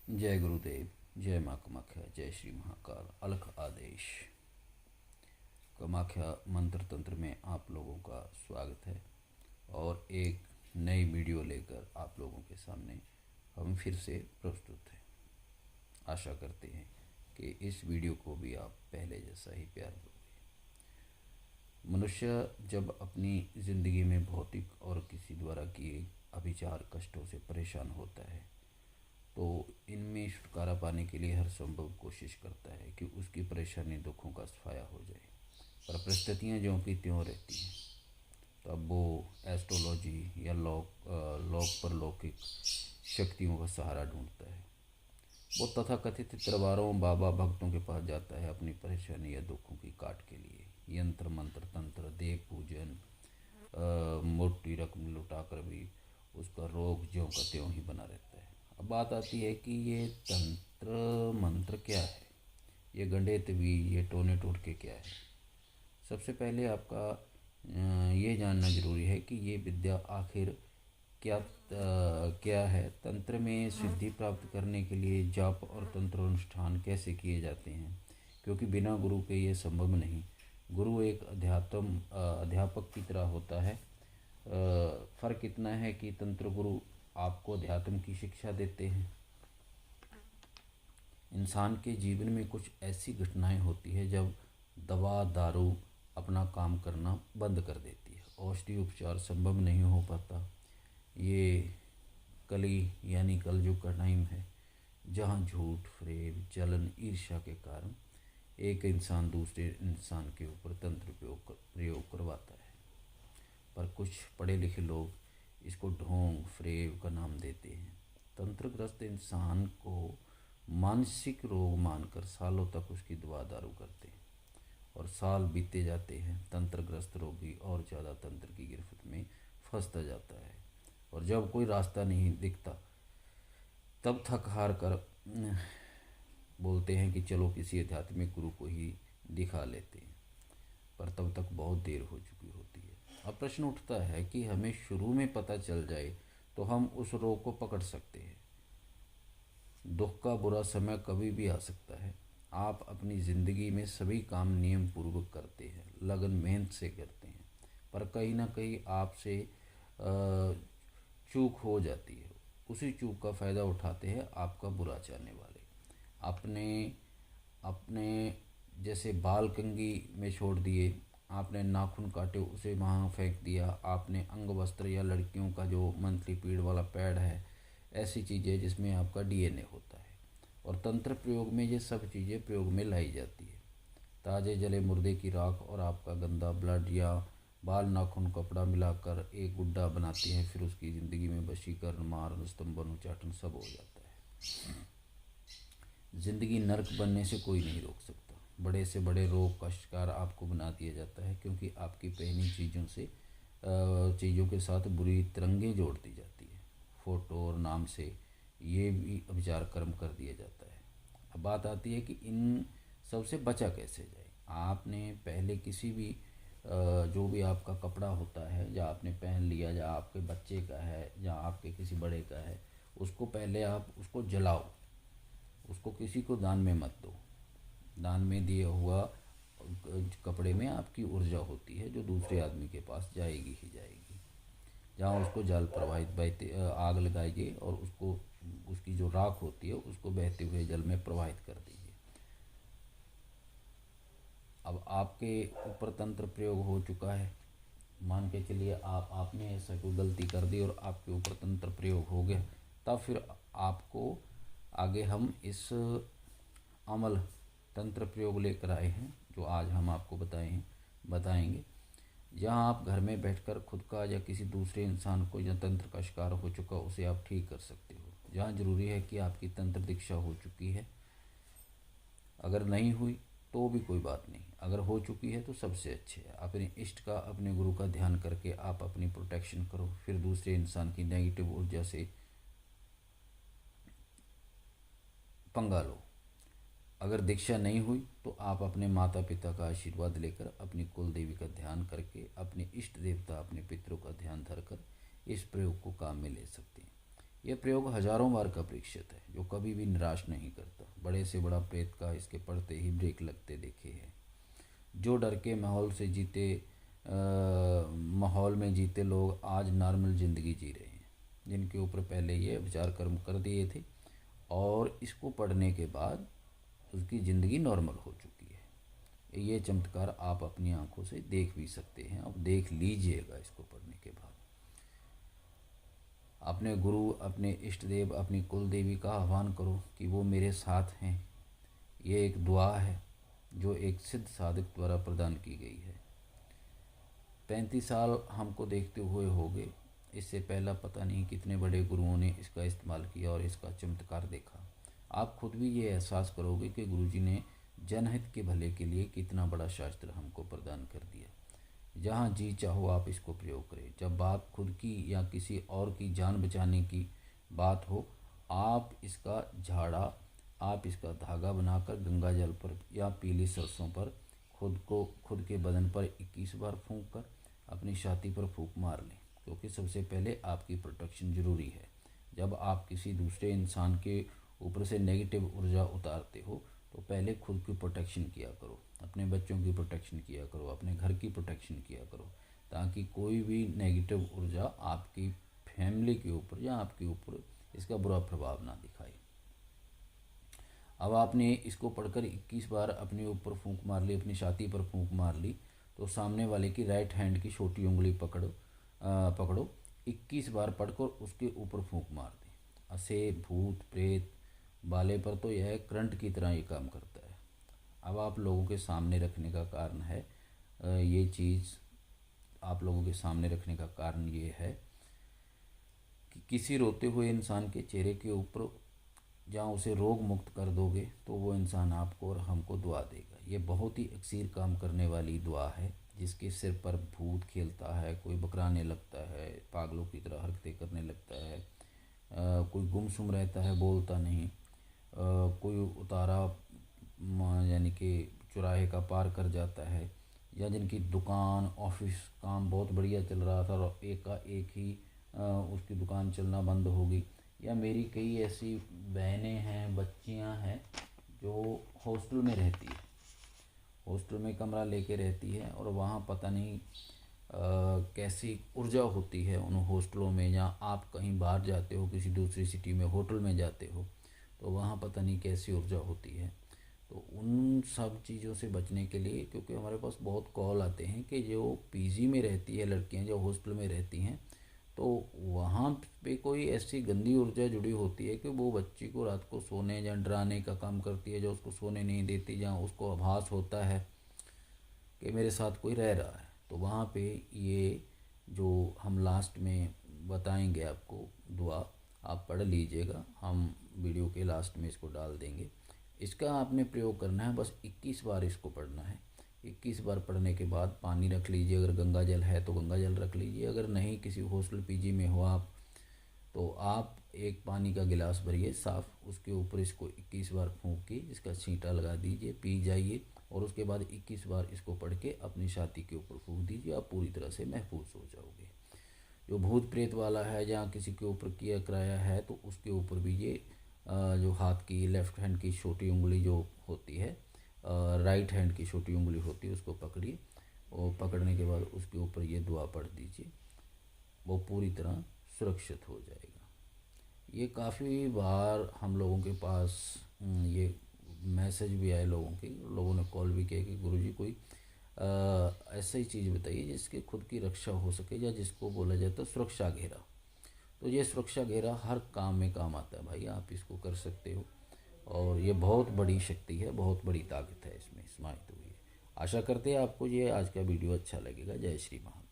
जय गुरुदेव, जय माँ कामाख्या, जय श्री महाकाल, अलख आदेश। कामाख्या मंत्र तंत्र में आप लोगों का स्वागत है और एक नई वीडियो लेकर आप लोगों के सामने हम फिर से प्रस्तुत हैं। आशा करते हैं कि इस वीडियो को भी आप पहले जैसा ही प्यार दोगे। मनुष्य जब अपनी ज़िंदगी में भौतिक और किसी द्वारा किए अभिचार कष्टों से परेशान होता है तो इनमें छुटकारा पाने के लिए हर संभव कोशिश करता है कि उसकी परेशानी दुखों का सफाया हो जाए, पर परिस्थितियाँ ज्यों की त्यों रहती हैं। तब वो एस्ट्रोलॉजी या लोक परलौकिक शक्तियों का सहारा ढूंढता है। वो तथाकथित दरबारों बाबा भक्तों के पास जाता है अपनी परेशानी या दुखों की काट के लिए। यंत्र मंत्र तंत्र देव पूजन मोटी रकम लुटाकर भी उसका रोग ज्यों का त्यों ही बना रहता है। अब बात आती है कि ये तंत्र मंत्र क्या है, ये गंडेत भी, ये टोने टोटके क्या है। सबसे पहले आपका ये जानना जरूरी है कि ये विद्या आखिर क्या है। तंत्र में सिद्धि प्राप्त करने के लिए जाप और तंत्र अनुष्ठान कैसे किए जाते हैं, क्योंकि बिना गुरु के ये संभव नहीं। गुरु एक अध्यापक की तरह होता है। फ़र्क इतना है कि तंत्र गुरु आपको अध्यात्म की शिक्षा देते हैं। इंसान के जीवन में कुछ ऐसी घटनाएं होती है जब दवा दारू अपना काम करना बंद कर देती है, औषधि उपचार संभव नहीं हो पाता। ये कली यानी कलयुग का टाइम है, जहाँ झूठ फरेब जलन ईर्ष्या के कारण एक इंसान दूसरे इंसान के ऊपर तंत्र प्रयोग करवाता है। पर कुछ पढ़े लिखे लोग इसको ढोंग फरेब का नाम देते हैं। तंत्रग्रस्त इंसान को मानसिक रोग मानकर सालों तक उसकी दवा दारू करते हैं और साल बीते जाते हैं। तंत्रग्रस्त रोगी और ज़्यादा तंत्र की गिरफ्त में फंसता जाता है और जब कोई रास्ता नहीं दिखता तब थक हार कर बोलते हैं कि चलो किसी आध्यात्मिक गुरु को ही दिखा लेते हैं, पर तब तक बहुत देर हो चुकी होती है। अब प्रश्न उठता है कि हमें शुरू में पता चल जाए तो हम उस रोग को पकड़ सकते हैं। दुख का बुरा समय कभी भी आ सकता है। आप अपनी ज़िंदगी में सभी काम नियम पूर्वक करते हैं, लगन मेहनत से करते हैं, पर कहीं ना कहीं आपसे चूक हो जाती है। उसी चूक का फ़ायदा उठाते हैं आपका बुरा चाहने वाले। अपने अपने जैसे बाल कंघी में छोड़ दिए, आपने नाखून काटे उसे वहाँ फेंक दिया, आपने अंग वस्त्र या लड़कियों का जो मंथली पीरियड वाला पैड है, ऐसी चीज़ें जिसमें आपका डीएनए होता है। और तंत्र प्रयोग में ये सब चीज़ें प्रयोग में लाई जाती है। ताज़े जले मुर्दे की राख और आपका गंदा ब्लड या बाल नाखून कपड़ा मिलाकर एक गुड्डा बनाती हैं, फिर उसकी ज़िंदगी में वशीकरण मारण स्तंभन उच्चाटन सब हो जाता है। ज़िंदगी नर्क बनने से कोई नहीं रोक सकता। बड़े से बड़े रोग का शिकार आपको बना दिया जाता है, क्योंकि आपकी पहनी चीज़ों के साथ बुरी तरंगें जोड़ दी जाती है। फ़ोटो और नाम से ये भी अभिचार कर्म कर दिया जाता है। अब बात आती है कि इन सब से बचा कैसे जाए। आपने पहले किसी भी जो भी आपका कपड़ा होता है, या आपने पहन लिया, या आपके बच्चे का है, या आपके किसी बड़े का है, उसको पहले आप उसको जलाओ। उसको किसी को दान में मत दो। दान में दिया हुआ कपड़े में आपकी ऊर्जा होती है जो दूसरे आदमी के पास जाएगी ही जाएगी। जहाँ उसको जल प्रवाहित बहते आग लगाइए और उसको उसकी जो राख होती है उसको बहते हुए जल में प्रवाहित कर दीजिए। अब आपके ऊपर तंत्र प्रयोग हो चुका है, मान के चलिए आपने ऐसा कोई गलती कर दी और आपके ऊपर तंत्र प्रयोग हो गया, तब फिर आपको आगे हम इस अमल तंत्र प्रयोग लेकर आए हैं जो आज हम आपको बताएंगे। जहां आप घर में बैठकर खुद का या किसी दूसरे इंसान को या तंत्र का शिकार हो चुका उसे आप ठीक कर सकते हो। जहां ज़रूरी है कि आपकी तंत्र दीक्षा हो चुकी है। अगर नहीं हुई तो भी कोई बात नहीं, अगर हो चुकी है तो सबसे अच्छे है। अपने इष्ट का अपने गुरु का ध्यान करके आप अपनी प्रोटेक्शन करो, फिर दूसरे इंसान की नेगेटिव ऊर्जा से पंगा लो। अगर दीक्षा नहीं हुई तो आप अपने माता पिता का आशीर्वाद लेकर अपनी कुल देवी का ध्यान करके अपने इष्ट देवता अपने पितरों का ध्यान धरकर इस प्रयोग को काम में ले सकते हैं। यह प्रयोग हजारों बार का परीक्षित है, जो कभी भी निराश नहीं करता। बड़े से बड़ा प्रेत का इसके पढ़ते ही ब्रेक लगते देखे हैं। जो डर के माहौल में जीते लोग आज नॉर्मल ज़िंदगी जी रहे हैं, जिनके ऊपर पहले ये विचार कर्म कर दिए थे और इसको पढ़ने के बाद उसकी ज़िंदगी नॉर्मल हो चुकी है। ये चमत्कार आप अपनी आंखों से देख भी सकते हैं। अब देख लीजिएगा इसको पढ़ने के बाद। अपने गुरु, अपने इष्ट देव, अपनी कुल देवी का आह्वान करो कि वो मेरे साथ हैं। ये एक दुआ है जो एक सिद्ध साधक द्वारा प्रदान की गई है। 35 साल हमको देखते हुए हो गए। इससे पहला पता नहीं कितने बड़े गुरुओं ने इसका इस्तेमाल किया और इसका चमत्कार देखा। आप खुद भी ये एहसास करोगे कि गुरुजी ने जनहित के भले के लिए कितना बड़ा शास्त्र हमको प्रदान कर दिया। जहाँ जी चाहो आप इसको प्रयोग करें। जब बात खुद की या किसी और की जान बचाने की बात हो, आप इसका झाड़ा, आप इसका धागा बनाकर गंगा जल पर या पीली सरसों पर खुद के बदन पर 21 बार फूंक कर अपनी छाती पर फूंक मार लें, क्योंकि सबसे पहले आपकी प्रोटेक्शन ज़रूरी है। जब आप किसी दूसरे इंसान के ऊपर से नेगेटिव ऊर्जा उतारते हो तो पहले खुद की प्रोटेक्शन किया करो, अपने बच्चों की प्रोटेक्शन किया करो, अपने घर की प्रोटेक्शन किया करो, ताकि कोई भी नेगेटिव ऊर्जा आपकी फैमिली के ऊपर या आपके ऊपर इसका बुरा प्रभाव ना दिखाए। अब आपने इसको पढ़कर 21 बार अपने ऊपर फूंक मार ली, अपनी छाती पर फूंक मार ली, तो सामने वाले की राइट हैंड की छोटी उंगली पकड़ो 21 बार पढ़कर उसके ऊपर फूंक मार दें। असे भूत प्रेत वाले पर तो यह करंट की तरह ये काम करता है। अब आप लोगों के सामने रखने का कारण है ये चीज़ आप लोगों के सामने रखने का कारण ये है कि किसी रोते हुए इंसान के चेहरे के ऊपर जहाँ उसे रोग मुक्त कर दोगे तो वो इंसान आपको और हमको दुआ देगा। ये बहुत ही अक्सीर काम करने वाली दुआ है। जिसके सिर पर भूत खेलता है, कोई बकराने लगता है, पागलों की तरह हरकतें करने लगता है, कोई गुमसुम रहता है, बोलता नहीं, कोई उतारा यानी कि चौराहे का पार कर जाता है, या जिनकी दुकान ऑफिस काम बहुत बढ़िया चल रहा था और एक का एक ही उसकी दुकान चलना बंद हो गई, या मेरी कई ऐसी बहनें हैं, बच्चियां हैं जो हॉस्टल में रहती है, हॉस्टल में कमरा लेके रहती है और वहाँ पता नहीं कैसी ऊर्जा होती है उन हॉस्टलों में, या आप कहीं बाहर जाते हो किसी दूसरी सिटी में होटल में जाते हो तो वहाँ पता नहीं कैसी ऊर्जा होती है। तो उन सब चीज़ों से बचने के लिए, क्योंकि हमारे पास बहुत कॉल आते हैं कि जो पीजी में रहती है लड़कियाँ, जो हॉस्टल में रहती हैं, तो वहाँ पे कोई ऐसी गंदी ऊर्जा जुड़ी होती है कि वो बच्ची को रात को सोने या डराने का काम करती है, जो उसको सोने नहीं देती, जहाँ उसको आभास होता है कि मेरे साथ कोई रह रहा है। तो वहाँ पे ये जो हम लास्ट में बताएंगे आपको दुआ, आप पढ़ लीजिएगा, हम वीडियो के लास्ट में इसको डाल देंगे। इसका आपने प्रयोग करना है, बस 21 बार इसको पढ़ना है। 21 बार पढ़ने के बाद पानी रख लीजिए, अगर गंगा जल है तो गंगा जल रख लीजिए, अगर नहीं किसी हॉस्टल पीजी में हो आप तो आप एक पानी का गिलास भरिए साफ़, उसके ऊपर इसको 21 बार फूंक के इसका छींटा लगा दीजिए, पी जाइए और उसके बाद 21 बार इसको पढ़ के अपनी छाती के ऊपर फूंक दीजिए। आप पूरी तरह से महफूज हो जाओगे। जो भूत प्रेत वाला है, जहाँ किसी के ऊपर किया कराया है, तो उसके ऊपर भी ये जो हाथ की लेफ़्ट हैंड की छोटी उंगली जो होती है, राइट हैंड की छोटी उंगली होती है, उसको पकड़िए और पकड़ने के बाद उसके ऊपर ये दुआ पढ़ दीजिए, वो पूरी तरह सुरक्षित हो जाएगा। ये काफ़ी बार हम लोगों के पास ये मैसेज भी आए लोगों के, लोगों ने कॉल भी किया कि गुरुजी कोई ऐसा ही चीज़ बताइए जिसके खुद की रक्षा हो सके, या जिसको बोला जाता है सुरक्षा घेरा। तो ये सुरक्षा घेरा हर काम में काम आता है भाई, आप इसको कर सकते हो और ये बहुत बड़ी शक्ति है, बहुत बड़ी ताकत है इसमें समाहित हुई है। आशा करते हैं आपको ये आज का वीडियो अच्छा लगेगा। जय श्री महाकाल।